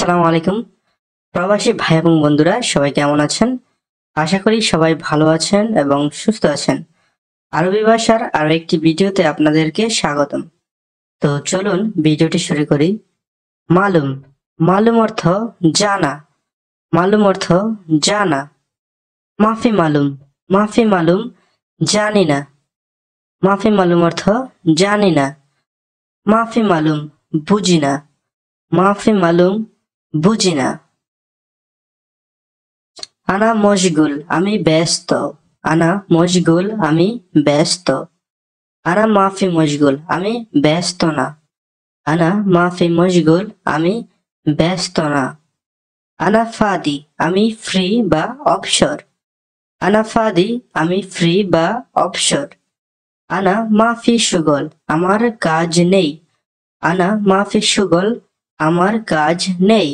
আসসালামু আলাইকুম প্রবাসী ভাই এবং বন্ধুরা, সবাই কেমন আছেন? আশা করি সবাই ভালো আছেন এবং সুস্থ আছেন। আরবি ভাষার আরো একটি ভিডিওতে আপনাদেরকে স্বাগতম। তো চলুন ভিডিওটি শুরু করি। মালুম। মালুম অর্থ জানা। মালুম অর্থ জানা। মাফি মালুম। মাফি মালুম জানি না। মাফি মালুম অর্থ জানি না। মাফি মালুম বুঝি না। মাফি মালুম বুঝি না। আনা মশগুল, আমি ব্যস্ত। আনা মশগুল, আমি ব্যস্ত। আনা মাফি মশগুল, আমি ব্যস্ত না। আনা মাফি মশগুল, আমি ব্যস্ত না। আনা ফাদি, আমি ফ্রি বা অবসর। আনা ফাদি, আমি ফ্রি বা অবসর। আনা মাফি সুগল, আমার কাজ নেই। আনা মাফি সুগল, আমার কাজ নেই।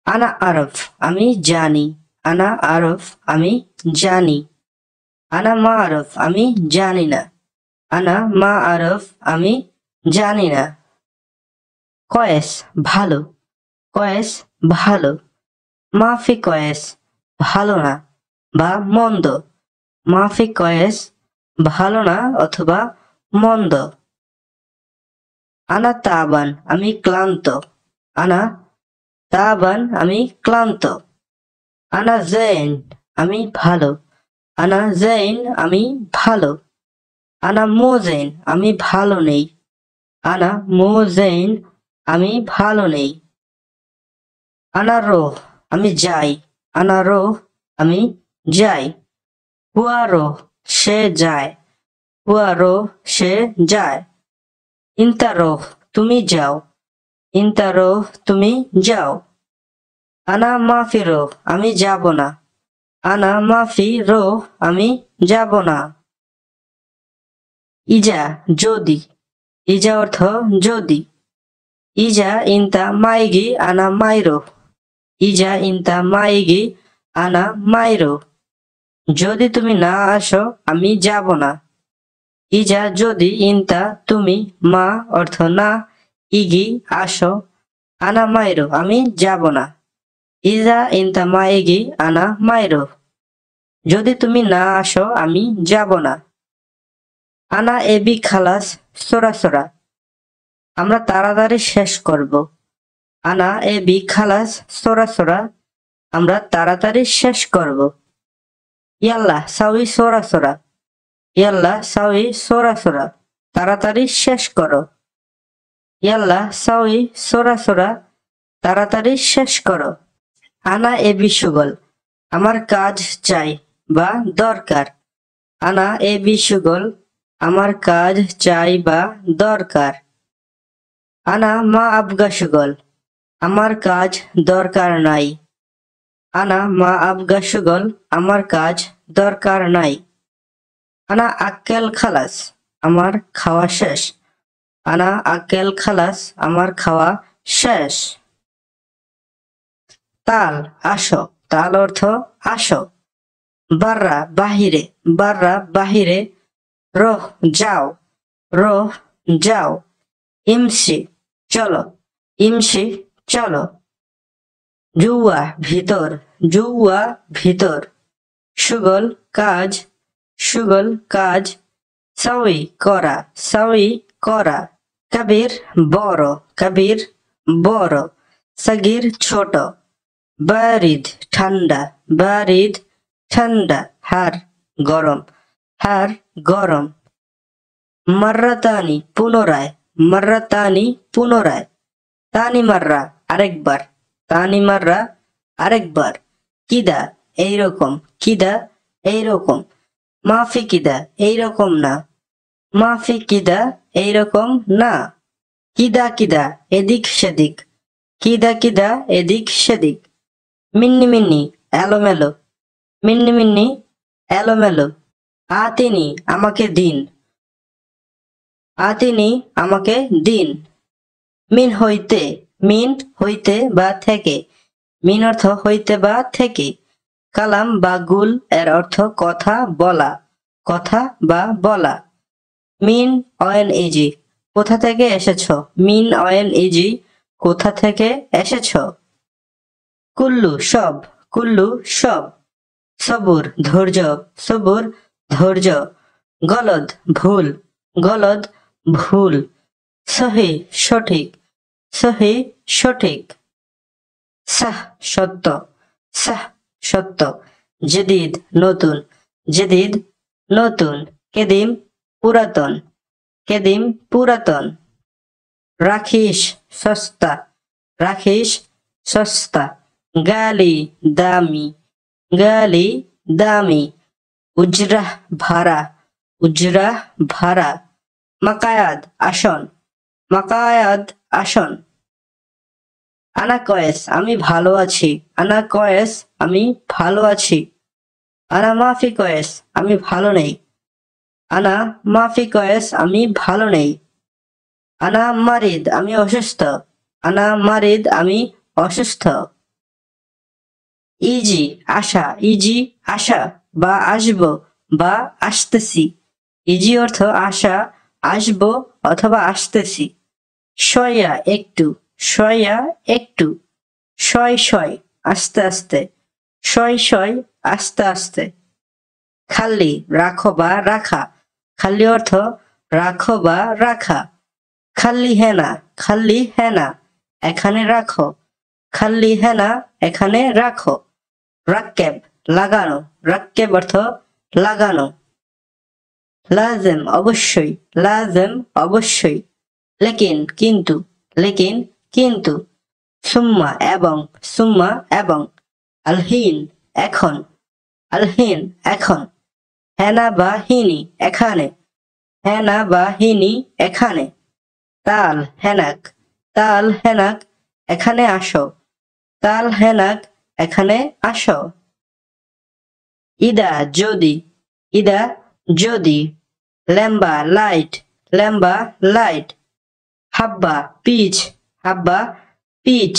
আনা আরফ, আমি জানি। আনা আরফ, আমি জানি। আনা মা আরফ, আমি জানি না। আনা মা আরফ, আমি জানি না। কয়েস, ভালো। কয়েস, ভালো। মাফি কয়েস, ভালো না বা মন্দ। মাফি কয়েস, ভালো না অথবা মন্দ। আনা তাবান, আমি ক্লান্ত। আনা তাবান, আমি ক্লান্ত। আনা জৈন, আমি ভালো। আনা জৈন, আমি ভালো। আনা মোজেন, আমি ভালো নেই। আনা মোজেন, আমি ভালো নেই। আনা রোহ, আমি যাই। আনা রোহ, আমি যাই। হুয়া রোহ, সে যায়। হুয়া রোহ, সে যায়। ইন্তা রোহ, তুমি যাও। ইন্তা রোহ, তুমি যাও। আনা মাফি রোহ, আমি যাব না। আনা মাফি রোহ, আমি যাব না। ইজা, যদি। ইজা অর্থ যদি। ইজা ইনতা মাইগি আনা মাইরো। ইজা ইনতা মাইগি আনা মাইরো। যদি তুমি না আসো, আমি যাব না। ইজা যদি ইনতা তুমি, মা অর্থ না, ইগি আসো, আনা মাইরো আমি যাব না। ইজা ইনতা মাইগি আনা মাইরো। যদি তুমি না আসো, আমি যাব না। আনা এবি খালাস সোরা সোরা, আমরা তাড়াতাড়ি শেষ করব। আনা এবি খালাস সোরা সোরা, আমরা তাড়াতাড়ি শেষ করব। ইয়াল্লা সাউই সোরা সোরা। ইয়াল্লা সাউই সোরা সোরা, তাড়াতাড়ি শেষ করো। ইয়াল্লা সাউই সোরা সোরা, তাড়াতাড়ি শেষ করো। আনা এবি সুগল, আমার কাজ চাই বা দরকার। আনা এবি সুগল, আমার কাজ চাই বা দরকার। আনা মা আবগা সুগল, আমার কাজ দরকার নাই। আনা মা আবগা সুগল, আমার কাজ দরকার নাই। আনা আক্কেল খালাস, আমার খাওয়া শেষ। আনা আক্কেল খালাস, আমার খাওয়া শেষ। তাল, আসো। তাল অর্থ আসো। বাররা, বাহিরে। বাররা, বাহিরে। রোহ, যাও। রোহ, যাও। ইমসি, চলো। ইমসি, চলো। জুয়া, ভিতর। জুয়া, ভিতর। সুগল, কাজ। সুগল, কাজ। সাউই, করা। সাউই, করা। কবির, বড়। কবির, বড়। সগির, ছোট। বারিদ, ঠান্ডা। বারিদ, ঠান্ডা। হার, গরম। হার, গরম। মাররাতানি, পুনরায়। মাররাতানি, পুনরায়। তানি মাররা, আরেকবার। তানি মাররা, আরেকবার। কিদা, এইরকম। কিদা, এইরকম। মাফি কিদা, এইরকম না। মাফি কিদা, এইরকম না। কিদা কিদা, এদিক সেদিক। কিদা কিদা, এদিক সেদিক। মিন্নি মিন্নি, এলোমেলো। মিন্নি মিন্নি, এলোমেলো। আতিনি, আমাকে দিন। আতিনি, আমাকে দিন। মিন হইতে। মিন হইতে বা থেকে। মিন অর্থ হইতে বা থেকে। কালাম বা গুল এর অর্থ কথা বলা। কথা বা বলা। মিন ইজি, কোথা থেকে এসেছো। মিন ইজি, কোথা থেকে এসেছো? কুল্লু সব, কুল্লু সব। সবুর ধৈর্য, সবুর ধৈর্য। গলদ ভুল, গলদ ভুল। সহি সঠিক, সহি সঠিক। সাহ সত্য, সাহ সত্য। জদিদ নতুন, জদিদ নতুন। কেদিম পুরাতন, কেদিম পুরাতন। রাখিস সস্তা, রাখিস সস্তা। গালি দামি, গালি দামি। উজরাহ ভাড়া, উজরাহ ভাড়া। মাকায়াদ আসন, মাকায়াদ আসন। আনা কয়েস আমি ভালো আছি, আনা কয়েস আমি ভালো আছি। আনা মাফি কয়েস আমি ভালো নেই, আনা মাফি কয়েস আমি ভালো নেই। আনা মারিদ আমি অসুস্থ, আনা মারিদ আমি অসুস্থ। ইজি আশা, ইজি আশা বা আসবো বা আসতেছি। ইজি অর্থ আশা, আসবো অথবা আসতেছি। শয়া একটু, শয়া একটু। শয় শয় আস্তে আস্তে, শয় শয় আস্তে আস্তে। খালি রাখো বা রাখা, খালি অর্থ রাখো বা রাখা। খালি হেনা, খালি হেনা এখানে রাখো, খালি হেনা এখানে রাখো। রাক্কেব লাগানো, রাক্কেব অর্থ লাগানো। লাজেম অবশ্যই, লাজেম অবশ্যই। লেকিন কিন্তু, লেকিন কিন্তু। সুম্মা এবং, সুম্মা এবং। আলহিন এখন, আলহিন এখন। হেনা বা হিনি এখানে, হেনা বা হিনি এখানে। তাল হেনাক, তাল হেনাক এখানে আসো, তাল হেনাক এখানে আসো। ইদা যদি, ইদা যদি। লেম্বা লাইট, লেম্বা লাইট। হাব্বা পিচ, হাব্বা পিচ।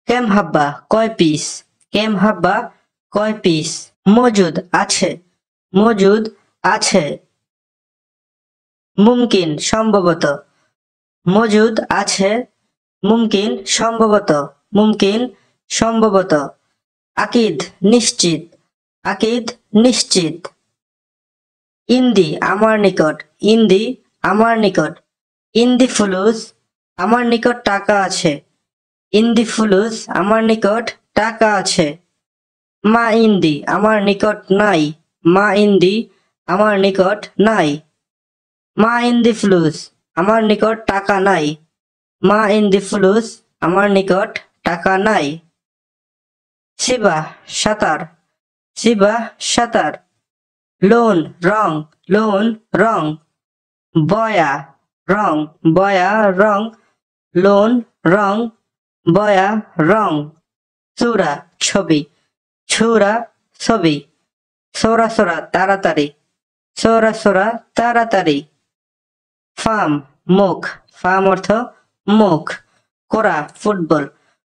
কেম হাব্বা কয় পিস, কেম হাব্বা কয় পিস। মজুদ আছে, মজুদ আছে। মুমকিন সম্ভবত, মজুদ আছে। মুমকিন সম্ভবত, মুমকিন সম্ভবত। আকিদ নিশ্চিত, আকিদ নিশ্চিত। ইন্দি আমার নিকট, ইন্দি আমার নিকট। ইন্দি ফুলুস আমার নিকট টাকা আছে, ইন্দি ফুলুস আমার নিকট টাকা আছে। মা ইন্দি আমার নিকট নাই, মা ইন্দি আমার নিকট নাই। মা ইন্দি ফুলুস আমার নিকট টাকা নাই, মা ইন্দি ফুলুস আমার নিকট টাকা নাই। সিবা সাঁতার, সিবা সাঁতার। লোন রং, লোন রং। বয়া রং, বয়া রং। লোন রং, বয়া রং। চূড়া ছবি, ছুরা ছবি। সোরা সোরা তাড়াতাড়ি, সোরা সোরা তাড়াতাড়ি। ফার্ম মুখ, ফার্ম অর্থ মুখ। কোরা ফুটবল,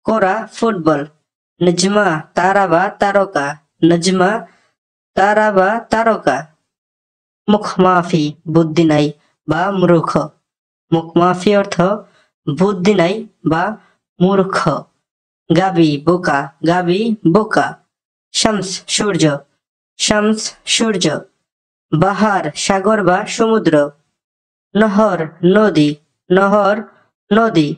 কোরা ফুটবল। নজমা তারা বা তারকা, নজমা তারা বা তারকা। মুখ মাফি বুদ্ধি নাই বা মূর্খ, মুখ মাফি অর্থ বুদ্ধি নাই বা মূর্খ। গাবি বোকা, গাবি বোকা। শামস সূর্য, শামস সূর্য। বাহার সাগর বা সমুদ্র। নহর নদী, নহর নদী।